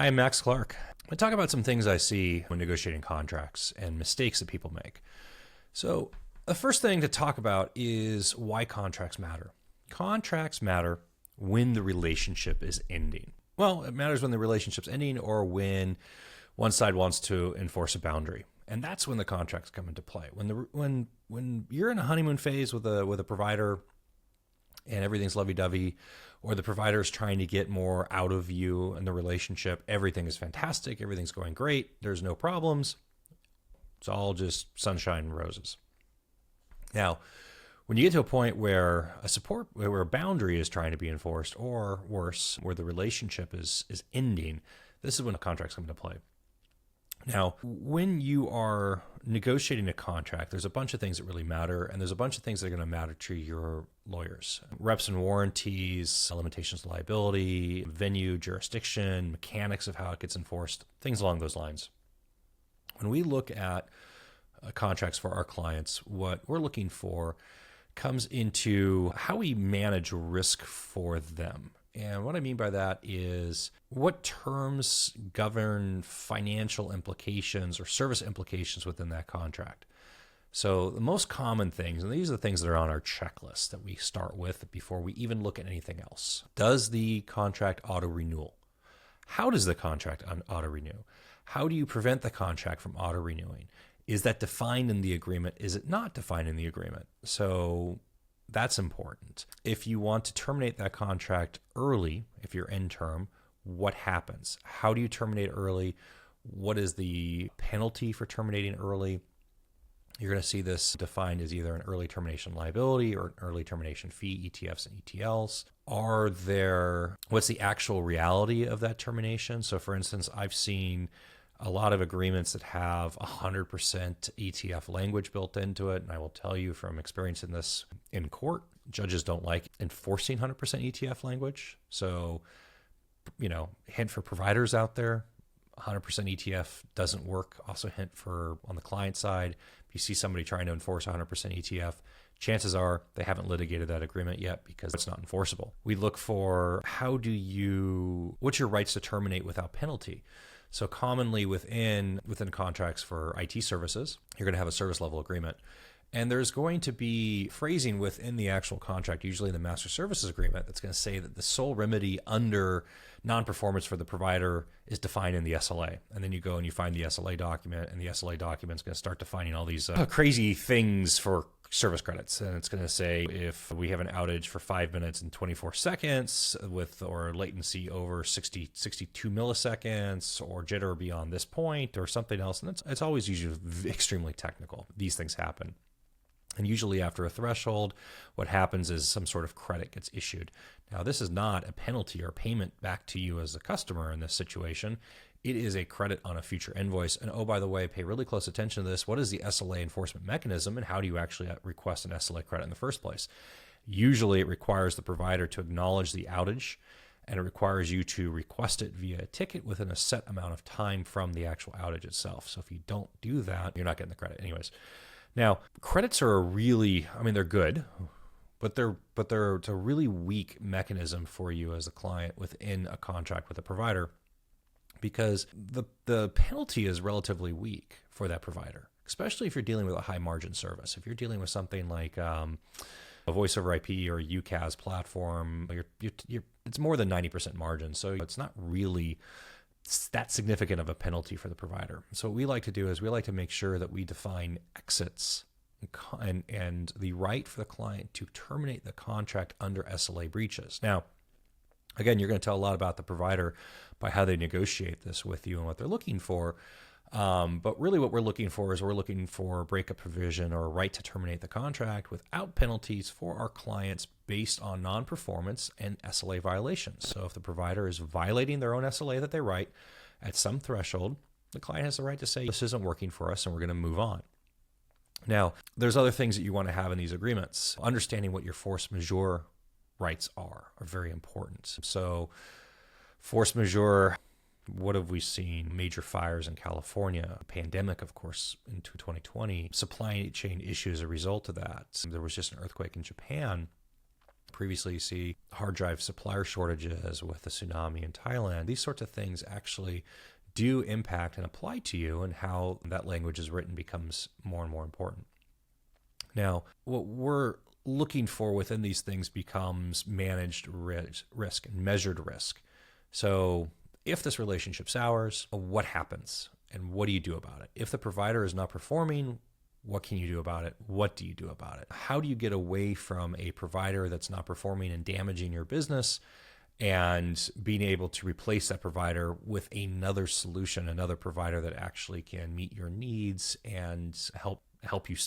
I'm Max Clark. I talk about some things I see when negotiating contracts and mistakes that people make. So the first thing to talk about is why contracts matter. Contracts matter when the relationship is ending. Well, it matters when the relationship's ending or when one side wants to enforce a boundary. And that's when the contracts come into play. When you're in a honeymoon phase with a provider and everything's lovey-dovey, or the provider is trying to get more out of you in the relationship, everything is fantastic, everything's going great, there's no problems, it's all just sunshine and roses. Now, when you get to a point where a boundary is trying to be enforced, or worse, where the relationship is ending, this is when the contracts come into play. Now, when you are negotiating a contract, there's a bunch of things that really matter, and there's a bunch of things that are going to matter to your lawyers. Reps and warranties, limitations of liability, venue, jurisdiction, mechanics of how it gets enforced, things along those lines. When we look at contracts for our clients, what we're looking for comes into how we manage risk for them. And what I mean by that is what terms govern financial implications or service implications within that contract. So the most common things, and these are the things that are on our checklist that we start with before we even look at anything else. Does the contract auto-renewal? How does the contract auto-renew? How do you prevent the contract from auto-renewing? Is that defined in the agreement? Is it not defined in the agreement? So that's important. If you want to terminate that contract early, if you're in term, what happens? How do you terminate early? What is the penalty for terminating early? You're going to see this defined as either an early termination liability or an early termination fee, ETFs and ETLs. What's the actual reality of that termination? So for instance, I've seen a lot of agreements that have 100% ETF language built into it. And I will tell you from experience in this in court, judges don't like enforcing 100% ETF language. So, hint for providers out there, 100% ETF doesn't work. Also hint for on the client side, if you see somebody trying to enforce 100% ETF, chances are they haven't litigated that agreement yet because it's not enforceable. We look for what's your rights to terminate without penalty? So commonly within contracts for IT services, you're going to have a service level agreement. And there's going to be phrasing within the actual contract, usually the master services agreement, that's going to say that the sole remedy under non-performance for the provider is defined in the SLA. And then you go and you find the SLA document, and the SLA document is going to start defining all these crazy things for service credits. And it's going to say if we have an outage for 5 minutes and 24 seconds or latency over 62 milliseconds or jitter beyond this point or something else. And it's always usually extremely technical. These things happen. And usually after a threshold, what happens is some sort of credit gets issued. Now, this is not a penalty or payment back to you as a customer in this situation. It is a credit on a future invoice. And oh, by the way, pay really close attention to this. What is the SLA enforcement mechanism, and how do you actually request an SLA credit in the first place? Usually it requires the provider to acknowledge the outage, and it requires you to request it via a ticket within a set amount of time from the actual outage itself. So if you don't do that, you're not getting the credit anyways. Now, credits are they're good, but they're a really weak mechanism for you as a client within a contract with a provider, because the penalty is relatively weak for that provider, especially if you're dealing with a high margin service. If you're dealing with something like a voice over IP or a UCaaS platform, it's more than 90% margin. So it's not really that significant of a penalty for the provider. So what we like to do is we like to make sure that we define exits and the right for the client to terminate the contract under SLA breaches. Now, again, you're going to tell a lot about the provider by how they negotiate this with you and what they're looking for. But really what we're looking for is a breakup provision or a right to terminate the contract without penalties for our clients based on non-performance and SLA violations. So if the provider is violating their own SLA that they write at some threshold, the client has the right to say, this isn't working for us and we're going to move on. Now, there's other things that you want to have in these agreements. Understanding what your force majeure rights are very important. So force majeure, what have we seen? Major fires in California, pandemic, of course, into 2020, supply chain issues as a result of that. There was just an earthquake in Japan. Previously, you see hard drive supplier shortages with the tsunami in Thailand. These sorts of things actually do impact and apply to you, and how that language is written becomes more and more important. Now, what we're looking for within these things becomes managed risk and measured risk. So if this relationship sours, what happens and what do you do about it? If the provider is not performing, what can you do about it? What do you do about it? How do you get away from a provider that's not performing and damaging your business, and being able to replace that provider with another solution, another provider that actually can meet your needs and help you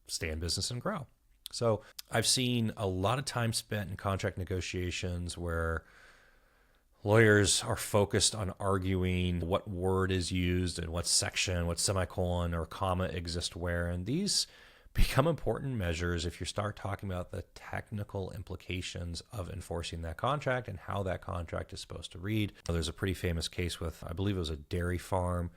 stay in business and grow? So I've seen a lot of time spent in contract negotiations where lawyers are focused on arguing what word is used and what section, what semicolon or comma exist where. And these become important measures if you start talking about the technical implications of enforcing that contract and how that contract is supposed to read. There's a pretty famous case with, I believe it was a dairy farm,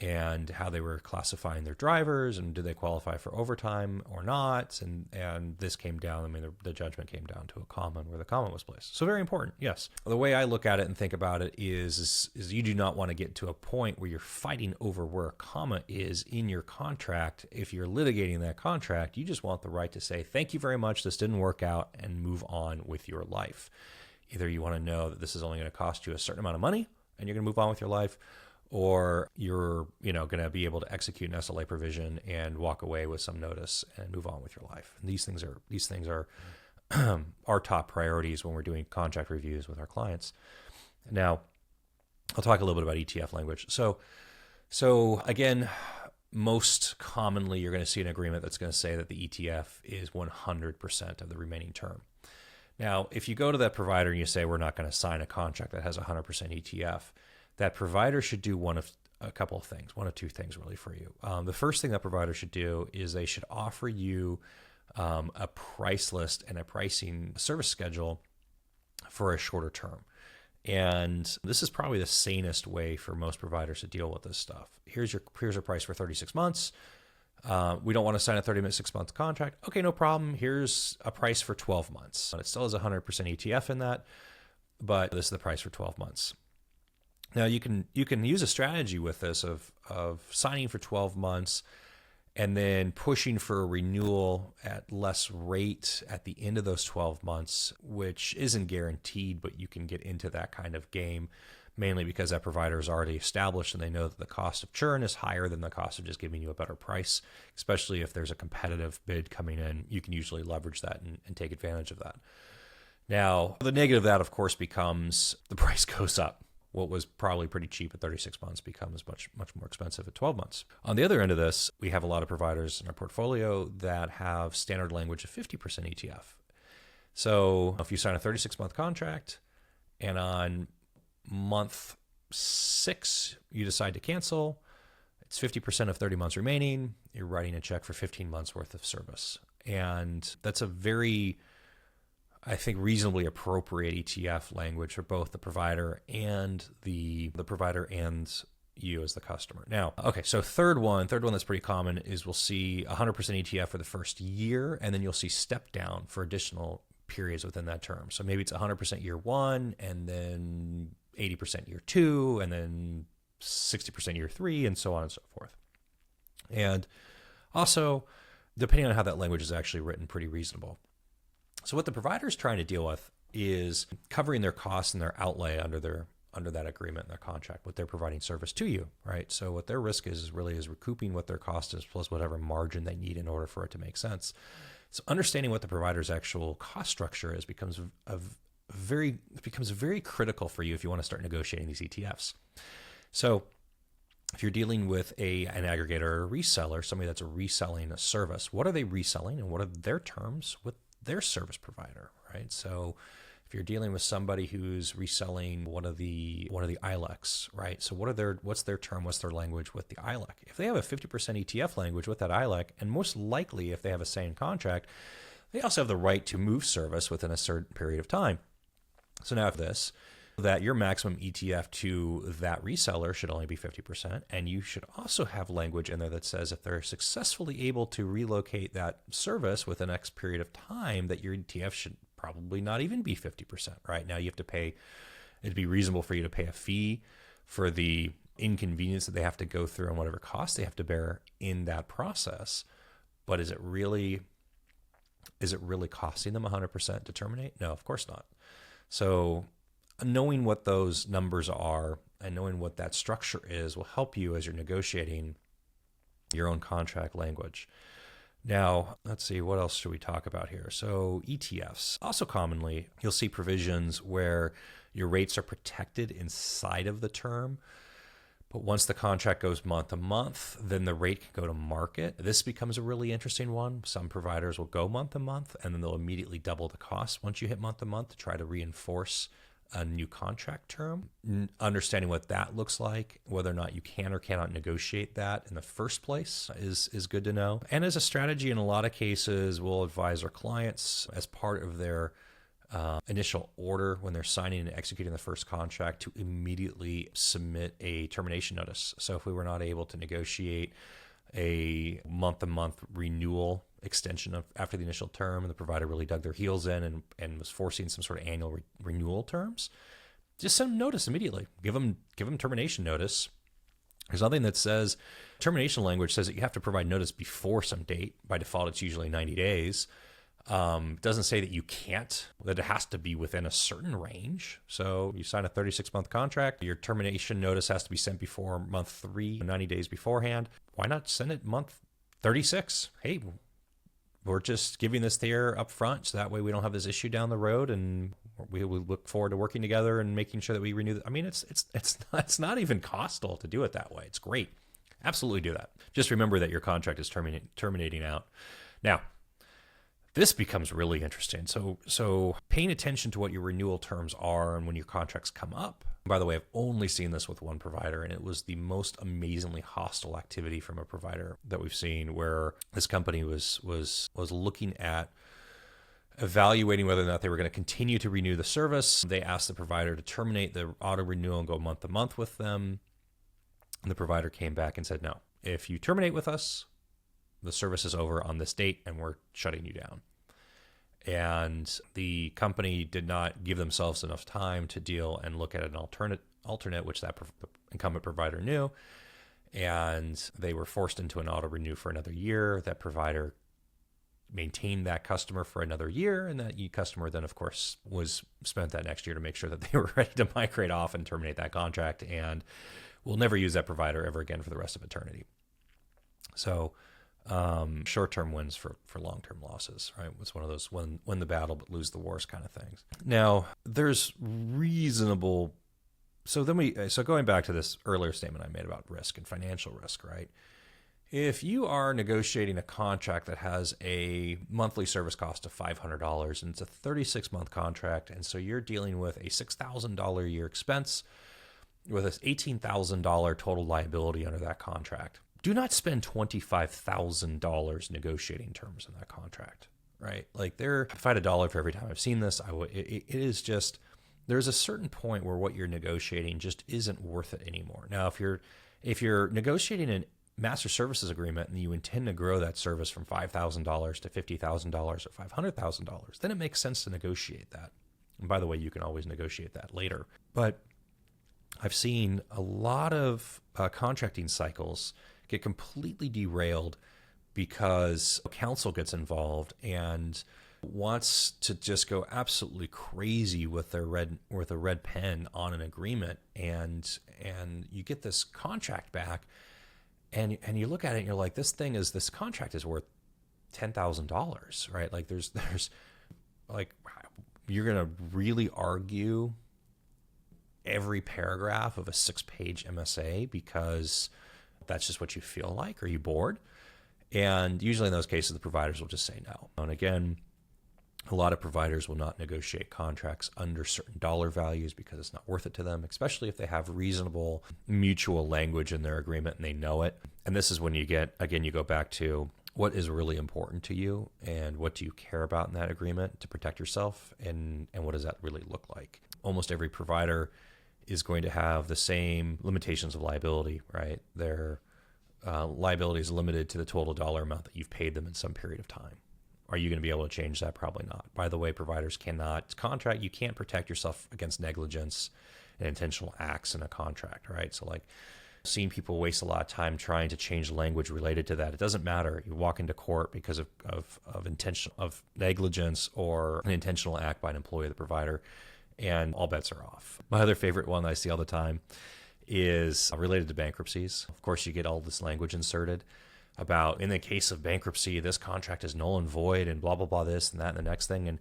and how they were classifying their drivers and do they qualify for overtime or not. And this came down, I mean, the judgment came down to a comma where the comma was placed. So very important, yes. The way I look at it and think about it is you do not want to get to a point where you're fighting over where a comma is in your contract. If you're litigating that contract, you just want the right to say, thank you very much, this didn't work out, and move on with your life. Either you want to know that this is only going to cost you a certain amount of money and you're going to move on with your life, or you're going to be able to execute an SLA provision and walk away with some notice and move on with your life. And these things are our top priorities when we're doing contract reviews with our clients. Now, I'll talk a little bit about ETF language. So again, most commonly you're going to see an agreement that's going to say that the ETF is 100% of the remaining term. Now, if you go to that provider and you say, we're not going to sign a contract that has 100% ETF, that provider should do one of two things really for you. The first thing that provider should do is they should offer you a price list and a pricing service schedule for a shorter term. And this is probably the sanest way for most providers to deal with this stuff. Here's your price for 36 months. We don't want to sign a 36-month contract. Okay, no problem. Here's a price for 12 months. It still has 100% ETF in that, but this is the price for 12 months. Now you can use a strategy with this of signing for 12 months and then pushing for a renewal at less rate at the end of those 12 months, which isn't guaranteed, but you can get into that kind of game, mainly because that provider is already established and they know that the cost of churn is higher than the cost of just giving you a better price. Especially if there's a competitive bid coming in, you can usually leverage that and take advantage of that. Now, the negative of that, of course, becomes the price goes up. What was probably pretty cheap at 36 months becomes much more expensive at 12 months. On the other end of this, we have a lot of providers in our portfolio that have standard language of 50% ETF. So if you sign a 36-month contract and on month 6 you decide to cancel, it's 50% of 30 months remaining, you're writing a check for 15 months worth of service. And that's a very, I think, reasonably appropriate ETF language for both the provider and the provider and you as the customer. Now, okay, so third one that's pretty common is we'll see 100% ETF for the first year, and then you'll see step down for additional periods within that term. So maybe it's 100% year 1, and then 80% year 2, and then 60% year 3, and so on and so forth. And also, depending on how that language is actually written, pretty reasonable. So what the provider is trying to deal with is covering their costs and their outlay under that agreement and their contract, what they're providing service to you, right? So what their risk is recouping what their cost is plus whatever margin they need in order for it to make sense. So understanding what the provider's actual cost structure is becomes very critical for you if you want to start negotiating these ETFs. So if you're dealing with an aggregator or a reseller, somebody that's reselling a service, what are they reselling and what are their terms with their service provider, right? So if you're dealing with somebody who's reselling one of the ILECs, right? So what's their term, what's their language with the ILEC? If they have a 50% ETF language with that ILEC, and most likely if they have a same contract, they also have the right to move service within a certain period of time. So now that your maximum ETF to that reseller should only be 50%. And you should also have language in there that says if they're successfully able to relocate that service within X period of time, that your ETF should probably not even be 50%, right? Now you have to pay, it'd be reasonable for you to pay a fee for the inconvenience that they have to go through and whatever costs they have to bear in that process. But is it really costing them 100% to terminate? No, of course not. So knowing what those numbers are and knowing what that structure is will help you as you're negotiating your own contract language. Now, let's see, what else should we talk about here? So ETFs. Also commonly, you'll see provisions where your rates are protected inside of the term. But once the contract goes month to month, then the rate can go to market. This becomes a really interesting one. Some providers will go month to month, and then they'll immediately double the cost once you hit month to month to try to reinforce a new contract term. Understanding what that looks like, whether or not you can or cannot negotiate that in the first place is good to know. And as a strategy, in a lot of cases, we'll advise our clients as part of their initial order when they're signing and executing the first contract to immediately submit a termination notice. So if we were not able to negotiate a month-to-month renewal extension of after the initial term, and the provider really dug their heels in and was forcing some sort of annual renewal terms, just send them notice immediately. Give them termination notice. There's nothing that says, termination language says that you have to provide notice before some date. By default, it's usually 90 days. Doesn't say that you can't, that it has to be within a certain range. So you sign a 36-month contract, your termination notice has to be sent before month 3, 90 days beforehand. Why not send it month 36? Hey, we're just giving this there up front, so that way we don't have this issue down the road, and we look forward to working together and making sure that we renew. I mean, it's not even costly to do it that way. It's great. Absolutely do that. Just remember that your contract is terminating out. Now, this becomes really interesting. So paying attention to what your renewal terms are and when your contracts come up. By the way, I've only seen this with one provider, and it was the most amazingly hostile activity from a provider that we've seen, where this company was looking at evaluating whether or not they were going to continue to renew the service. They asked the provider to terminate the auto renewal and go month to month with them. And the provider came back and said, no, if you terminate with us, the service is over on this date and we're shutting you down. And the company did not give themselves enough time to deal and look at an alternate, which that incumbent provider knew. And they were forced into an auto renew for another year. That provider maintained that customer for another year. And that customer then, of course, was spent that next year to make sure that they were ready to migrate off and terminate that contract. And we'll never use that provider ever again for the rest of eternity. So short-term wins for long-term losses, right? It's one of those win the battle but lose the wars kind of things. Now, there's reasonable. So going back to this earlier statement I made about risk and financial risk, right? If you are negotiating a contract that has a monthly service cost of $500 and it's a 36-month contract, and so you're dealing with a $6,000 a year expense with an $18,000 total liability under that contract, do not spend $25,000 negotiating terms in that contract, right? Like if I had $1 for every time I've seen this, it is just, there's a certain point where what you're negotiating just isn't worth it anymore. Now, if you're negotiating a master services agreement and you intend to grow that service from $5,000 to $50,000 or $500,000, then it makes sense to negotiate that. And by the way, you can always negotiate that later. But I've seen a lot of contracting cycles get completely derailed because counsel gets involved and wants to just go absolutely crazy with a red pen on an agreement, and you get this contract back, and you look at it and you're like, this contract is worth $10,000, right? Like there's like, you're gonna really argue every paragraph of a 6-page MSA because that's just what you feel like? Are you bored? And usually in those cases, the providers will just say no. And again, a lot of providers will not negotiate contracts under certain dollar values because it's not worth it to them, especially if they have reasonable mutual language in their agreement and they know it. And this is when you go back to what is really important to you and what do you care about in that agreement to protect yourself, and what does that really look like? Almost every provider is going to have the same limitations of liability, right? Their liability is limited to the total dollar amount that you've paid them in some period of time. Are you going to be able to change that? Probably not. By the way, providers cannot contract. You can't protect yourself against negligence and intentional acts in a contract, right? So like seeing people waste a lot of time trying to change language related to that. It doesn't matter. You walk into court because of negligence or an intentional act by an employee of the provider, and all bets are off. My other favorite one that I see all the time is related to bankruptcies. Of course, you get all this language inserted about, in the case of bankruptcy, this contract is null and void and blah, blah, blah, this and that and the next thing.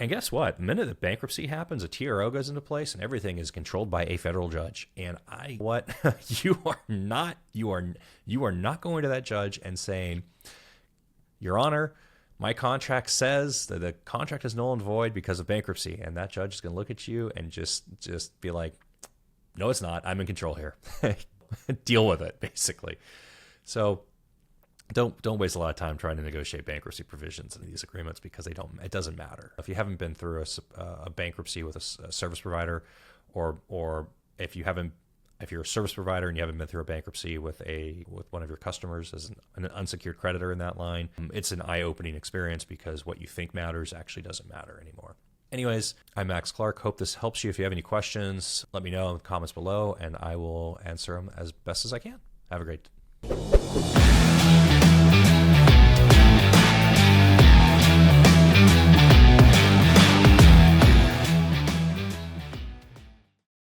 And guess what? The minute that bankruptcy happens, a TRO goes into place and everything is controlled by a federal judge. And you are not going to that judge and saying, Your Honor, my contract says that the contract is null and void because of bankruptcy. And that judge is going to look at you and just be like, no, it's not. I'm in control here. Deal with it, basically. So don't waste a lot of time trying to negotiate bankruptcy provisions in these agreements, because it doesn't matter. If you haven't been through a bankruptcy with a service provider, or if you're a service provider and you haven't been through a bankruptcy with one of your customers as an unsecured creditor in that line, it's an eye-opening experience, because what you think matters actually doesn't matter anymore. Anyways, I'm Max Clark. Hope this helps you. If you have any questions, let me know in the comments below, and I will answer them as best as I can. Have a great day.